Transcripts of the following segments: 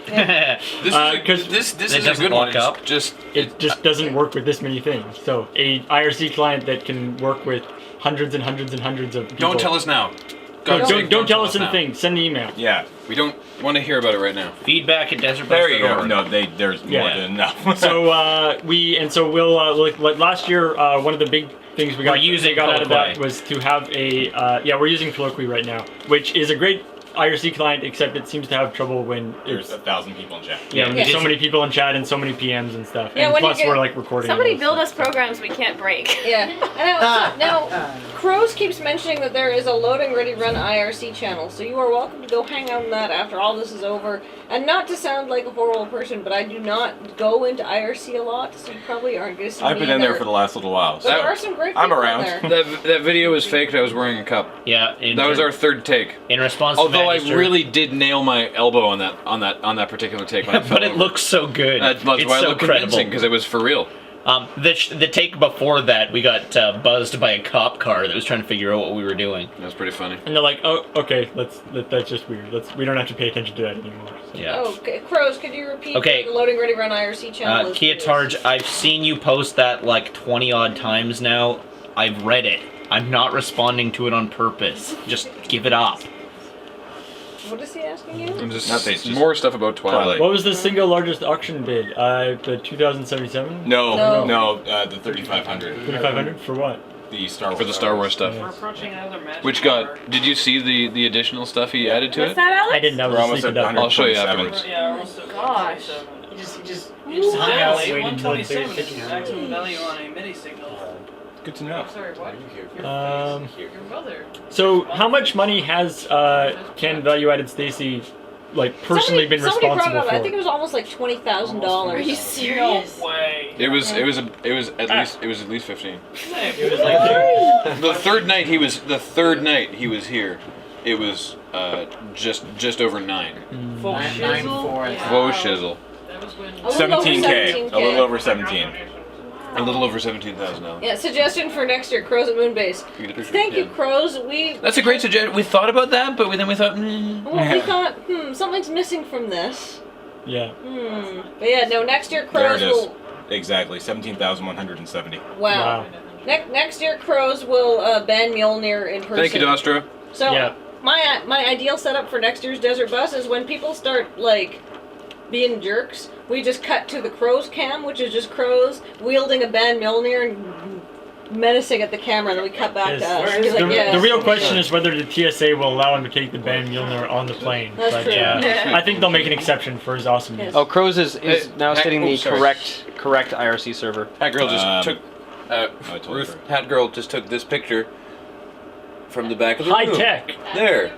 Because this is a good one. It just doesn't work with this many things. So a IRC client that can work with hundreds and hundreds and hundreds of people. Don't tell us now. Don't tell us anything. Send an email. Yeah. We don't want to hear about it right now. Feedback at DesertBus.org. There you go. No, there's more than enough. So we'll like last year. One of the big things we got out of that was to have a we're using Colloquy right now, which is a great IRC client, except it seems to have trouble when there's 1,000 people in chat. Yeah, when there's so many people in chat and so many PMs and stuff. Yeah, and plus we're like recording. Somebody build us programs we can't break. Yeah. Now, Crows keeps mentioning that there is a loading ready run IRC channel, so you are welcome to go hang out on that after all this is over. And not to sound like a horrible person, but I do not go into IRC a lot, so you probably aren't going to see I've been in there for the last little while. So there are some great people I'm around. in there. That video was faked. I was wearing a cup. Yeah. That was our third take. In response Although to I really did nail my elbow on that particular take. When but it looks so good. That's why it looked convincing, because it was for real. The take before that, we got buzzed by a cop car that was trying to figure out what we were doing. That was pretty funny. And they're like, "Oh, okay, that's just weird. We don't have to pay attention to that anymore." So. Yeah. Oh, okay. Crows, could you repeat what the loading ready run IRC channel is? Kia Targe, I've seen you post that like 20 odd times now. I've read it. I'm not responding to it on purpose. Just give it up. What is he asking you? Just more stuff about Twilight. What was the single largest auction bid? The 2077? No, the 3500. 3500 for what? The Star Wars. For the Star Wars stuff. We're approaching another match. Which got? Did you see the additional stuff he added to it? What's that, Alex? I didn't. I was asleep at that. I'll show you afterwards. Yeah, we're almost gosh. You just hung out waiting until it's 30 maximum value on a MIDI signal. Good to know. Sorry, what? Your mother. So how much money has Ken Value Added Stacy like personally been responsible brought it up. for? I think it was almost like $20,000. Are you serious? No way. It was at least 15. It was like The third night he was here, it was just over 9. Full 9.4. Whoa shizzle. 17K. A little over 17. A little over $17,000. Yeah, suggestion for next year, Crows at Moonbase. Thank you, Crows. That's a great suggestion. We thought about that, but then we thought, Well, we thought, something's missing from this. Yeah. But yeah, no, next year Crows there it is. will... Exactly, 17,170. Wow. Next year Crows will ban Mjolnir in person. Thank you, Dostra. So, Yeah. my ideal setup for next year's Desert Bus is when people start, like, being jerks, we just cut to the Crows cam, which is just Crows wielding a ban Mjolnir and menacing at the camera, and then we cut back to us. Be like, The real question is whether the TSA will allow him to take the ban Mjolnir on the plane. That's true. I think they'll make an exception for his awesomeness. Oh, Crows is now stating the sorry. correct IRC server. Hat Girl just took... Ruth, Hat Girl just took this picture from the back of the High room. tech. There.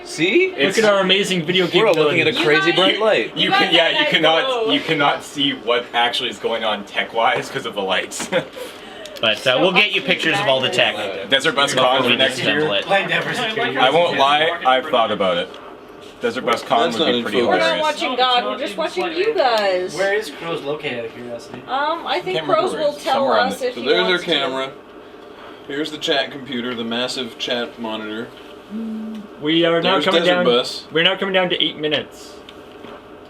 See? Look at our amazing video We're capabilities. looking at a crazy bright light. you cannot see what actually is going on tech-wise because of the lights. But we'll get you pictures of all the tech. Desert Bus Con for next year. I won't lie, I've thought about it. Desert Bus Con would be pretty We're not hilarious. watching God, we're just watching you guys. Where is Crows located, out of curiosity? I think Can't remember Crows where will it is. tell Somewhere on us the- if So he there's our wants to. camera. Here's the chat computer, the massive chat monitor. We are now There's coming Desert down. Bus. We're now coming down to 8 minutes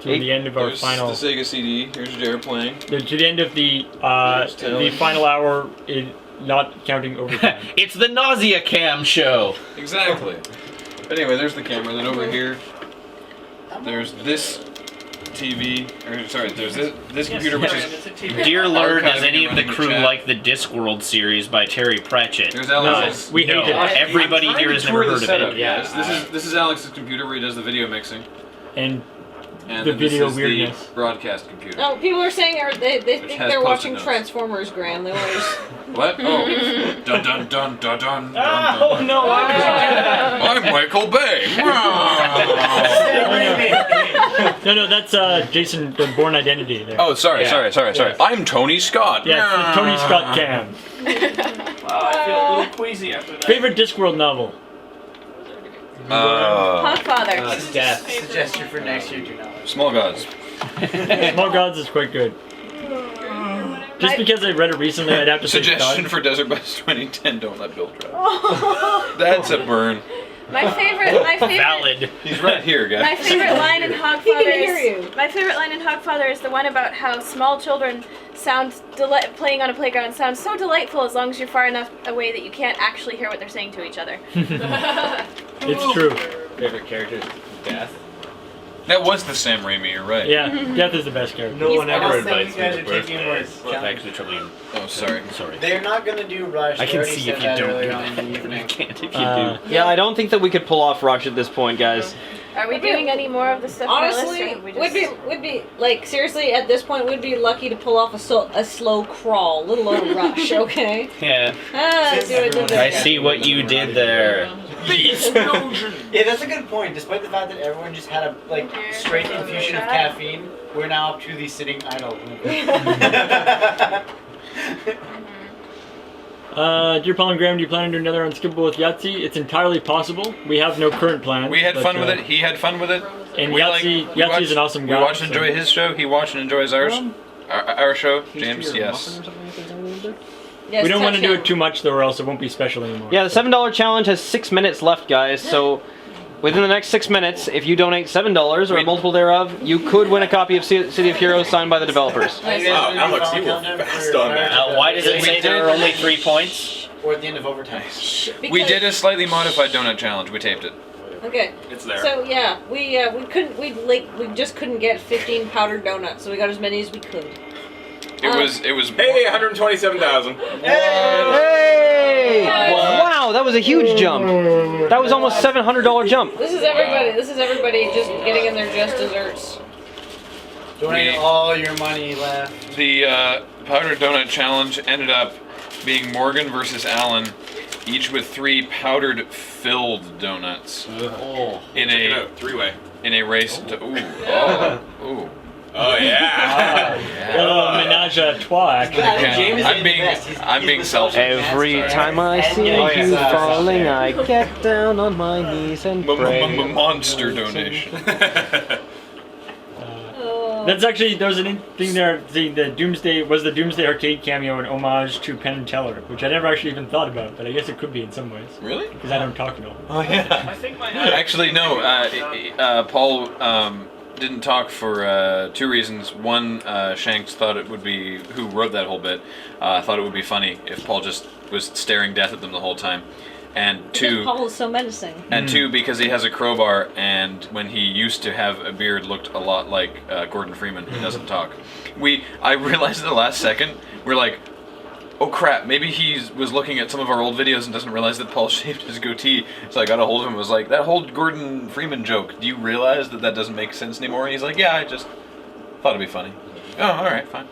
to the end of our There's final. the Sega CD. Here's Jared playing. To the end of the Telly. final hour, not counting overtime. It's the Nausea Cam show. Exactly. Anyway, there's the camera. Then over here, there's this TV. There's this computer, which is Dear Lord, does archiving any and of the running crew chat. like the Discworld series by Terry Pratchett? There's Alex's. we hate it. Everybody I'm trying here to has tour never the heard of setup, it. guys. This is Alex's computer where he does the video mixing. And And the then this video is weirdness. the broadcast computer. No, people are saying they think has they're watching Post-it notes. Transformers, Graham. They want to. What? Oh. Dun dun dun dun dun. Oh no! I'm Michael Bay. no, that's Jason, the Born Identity there. Oh, sorry. I'm Tony Scott. Yeah, it's the Tony Scott cam. Wow, I feel a little queasy after that. Favorite Discworld novel? Podfather. Suggestion for next year, do not. Small Gods. Small Gods is quite good. Just because I read it recently, I'd have to say Suggestion Scott. for Desert Bus 2010, don't let Bill drive. That's a burn. My favorite. Valid. He's right here, My guys. favorite line in Hogfather hear is my favorite line in Hogfather is the one about how small children sound playing on a playground sounds so delightful as long as you're far enough away that you can't actually hear what they're saying to each other. It's true. Favorite character is Death. That was the Sam Raimi, you're right. Yeah, Death is the best character. No one I ever don't think invites you me guys to are taking birthdays. words. Actually, Trillium. Oh, sorry. Sorry. They're not gonna do Rush. I They can already see if said you that don't earlier do on in the that. I evening. can't if you do. Yeah, I don't think that we could pull off Rush at this point, guys. Are we doing any more of the stuff on the list, or Honestly, have we just... would be like seriously at this point we'd be lucky to pull off a slow crawl, let alone Rush. Okay. Yeah. See what I did there. I see what you did there. Yeah, that's a good point. Despite the fact that everyone just had a straight infusion of caffeine, we're now up to the sitting idle. Dear Paul and Graham, do you plan to do another Unskippable with Yahtzee? It's entirely possible. We have no current plans. We had but, fun with it. He had fun with it. And We Yahtzee is an awesome guy. We watched and so- enjoy his show. He watched and enjoys ours. Our show, James. Yes. Yes, We don't want to do touchdown. it too much though, or else it won't be special anymore. Yeah, the $7 challenge has 6 minutes left, guys. So within the next 6 minutes, if you donate $7 or a multiple thereof, you could win a copy of City of Heroes signed by the developers. Wow, Alex, you were fast on that. Why does it say there are only 3 points? Or at the end of overtime. We did a slightly modified donut challenge. We taped it. Okay. It's there. So yeah, we just couldn't get 15 powdered donuts, so we got as many as we could. It was. Hey, 127,000. Hey! Wow, that was a huge jump. That was almost $700 jump. This is everybody. This is everybody just getting in their just desserts. Donate all your money left. The powder donut challenge ended up being Morgan versus Alan, each with 3 powdered filled donuts in a 3-way. in a race to ooh. Oh yeah. Well, menage a trois, actually. James I'm being selfish. Every time I see you falling, I get down on my knees and pray. Monster donation. That's actually, there was an thing there, the Doomsday Arcade cameo, an homage to Penn and Teller, which I never actually even thought about, but I guess it could be in some ways. Really? Because I don't talk at all. Oh yeah. I think my Actually, no. Paul didn't talk for 2 reasons. One, Shanks thought it would be, who wrote that whole bit, thought it would be funny if Paul just was staring death at them the whole time. And Because 2, Paul is so menacing. and 2, because he has a crowbar, and when he used to have a beard, looked a lot like Gordon Freeman, who doesn't talk. I realized at the last second, we're like, oh crap, maybe he was looking at some of our old videos and doesn't realize that Paul shaved his goatee. So I got a hold of him and was like, that whole Gordon Freeman joke, do you realize that doesn't make sense anymore? And he's like, yeah, I just thought it'd be funny. Oh, alright, fine.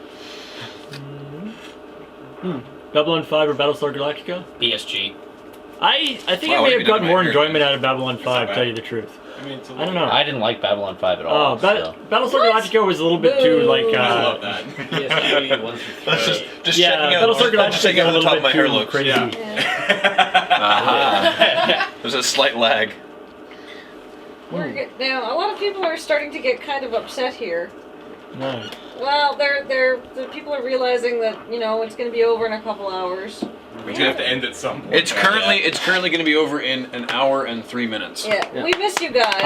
Babylon 5 or Battlestar Galactica? BSG. I think Wow, I what may have have you done gotten to more my hair? enjoyment out of Babylon 5, to tell you the truth. I don't know. I didn't like Babylon 5 at all. Battlestar Galactica was a little bit too, like, I love that. Just yeah, checking out, Battlestar just checking Galactica out was how a the top little of my bit hair too looks. crazy. There's a slight lag. Now, a lot of people are starting to get kind of upset here. No. Well, the people are realizing that, it's going to be over in a couple hours. We're gonna have to end at some point. It's currently going to be over in an hour and 3 minutes. Yeah, we missed you guys.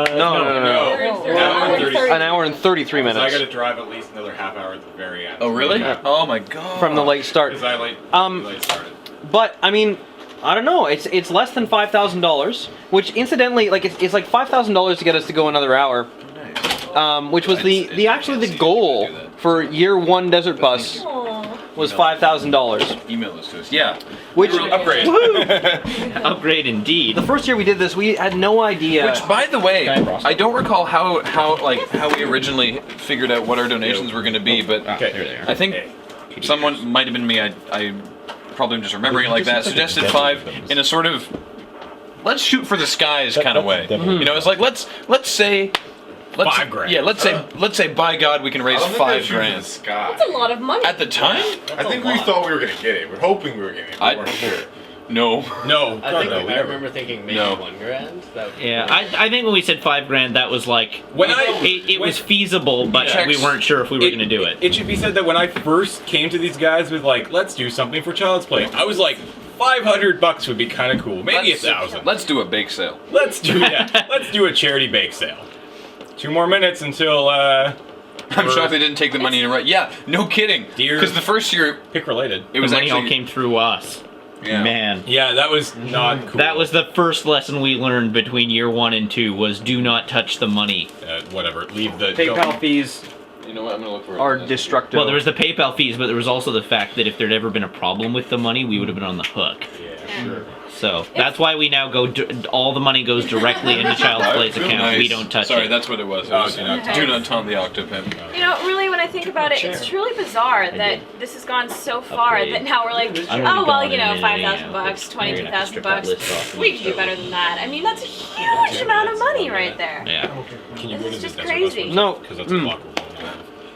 No. We're An hour and 33 So I minutes gotta drive at least another half hour at the very end. Oh really? Yeah. Oh my god. from the late start. Because I late started. But I mean, I don't know. It's less than $5,000, which incidentally, like it's like $5,000 to get us to go another hour, which was the actually the goal for year 1 Desert Bus was $5,000. Email this to us. Yeah. Which Upgrade. Upgrade indeed. the first year we did this, we had no idea. Which, by the way, I don't recall how we originally figured out what our donations were going to be, but Okay, here they are. I think someone might have been me. I probably am just remembering it like that. Suggested 5 in a sort of let's shoot for the skies kind of way. You know, it's like let's say. $5 grand. Yeah, let's say by God we can raise $5 grand. That's a lot of money. At the time? I think we thought we were gonna get it. We're hoping we were getting it. We weren't sure. No. No. I remember thinking maybe No. $1 grand. That would be Yeah, great. I think when we said $5 grand, that was like it was feasible, but Checks. we weren't sure if we were going to do it. It should be said that when I first came to these guys with like, let's do something for Child's Play, I was like, $500 would be kind of cool. Maybe 1,000. Let's do a bake sale. Let's do a charity bake sale. 2 more minutes until. I'm shocked they didn't take the money and write. Yeah, no kidding. Because the first year, pick related. It was the money actually all came through us. Yeah. Man. Yeah, that was not cool. That was the first lesson we learned between year 1 and 2 was do not touch the money. Whatever. Leave the PayPal fees. You know what? I'm gonna look for it. Are destructive. Well, there was the PayPal fees, but there was also the fact that if there'd ever been a problem with the money, we would have been on the hook. Yeah, sure. So that's why we now go. All the money goes directly into Child's Play's account. Nice. We don't touch Sorry, it. that's what it was. Do not taunt the Octopimp. You know, really, when I think about it, it's truly bizarre that this has gone so far that now we're like, oh well, you know, $5,000, $22,000. We can do better than that. I mean, that's a huge amount of money right there. Yeah. Can you This is just crazy. No. Because that's a block.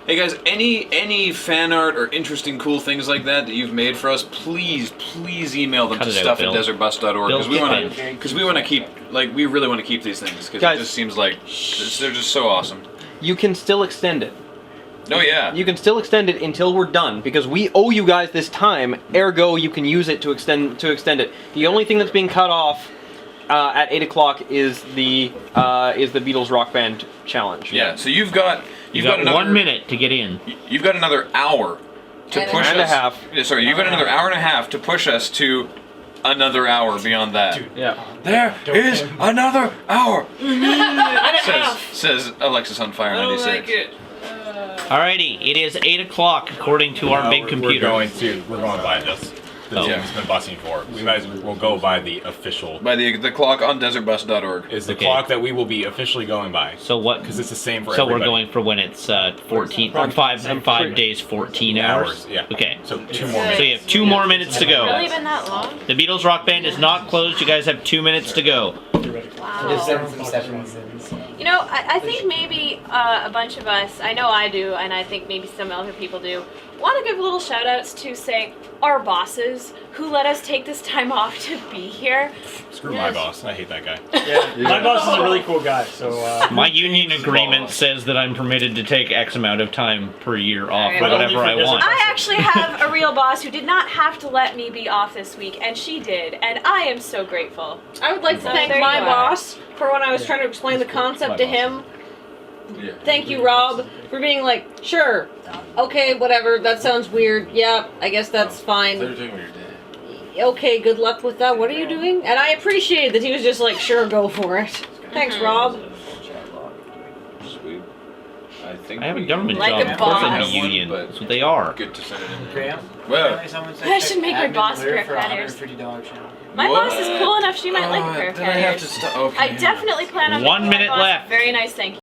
Hey guys, any fan art or interesting cool things like that you've made for us, please email them Cut to it out, Bill. stuff@desertbus.org Bill's because we want to keep we really want to keep these things because Guys. it just seems like they're just so awesome. You can still extend it. Oh yeah. You can still extend it until we're done because we owe you guys this time. Ergo, you can use it to extend it. The only thing that's being cut off at 8 o'clock is the Beatles Rock Band challenge. Yeah. So you've got another 1 minute to get in. You've got another hour to And push and a us. half. Yeah, sorry, you've got another hour and a half to push us to another hour beyond that. Yeah. There is another hour. says Alexis on Fire 96. Alrighty, it is 8 o'clock according to our big computer. We're going by this. The Zoom's been busting for. We might as well go by the official. By the clock on desertbus.org. Is the clock that we will be officially going by. So what? Because it's the same for So everybody. we're going for when it's 14 or 5 days, 14 hours. Yeah. Okay. So 2 more minutes. So you have 2 more minutes to go. Really been that long? The Beatles Rock Band is not closed. You guys have 2 minutes to go. Wow. Sevens. You know, I think maybe a bunch of us, I know I do, and I think maybe some other people do, want to give little shout outs to, say, our bosses who let us take this time off to be here. Screw my boss. I hate that guy. Yeah, my boss is a really cool guy. So My union agreement says that I'm permitted to take X amount of time per year off Alright. for whatever I want. I actually have a real boss who did not have to let me be off this week, and she did, and I am so grateful. I would like to So thank there my you are. boss for when I was trying to explain the concept to him. Yeah. Thank you, Rob, for being like, sure, okay, whatever, that sounds weird. Yeah, I guess that's fine. Okay, good luck with that. What are you doing? And I appreciate that he was just like, sure, go for it. Thanks, Rob. Sweet. I have a government Like job. a Of course I'm a boss. union. That's what they are. Good to send it in. Graham? Well, I should make my boss prayer crackers. My boss is cool enough, she might like prayer then I have to crackers. stop. Okay. I definitely plan on 1 making my minute boss left. Very nice, thank you.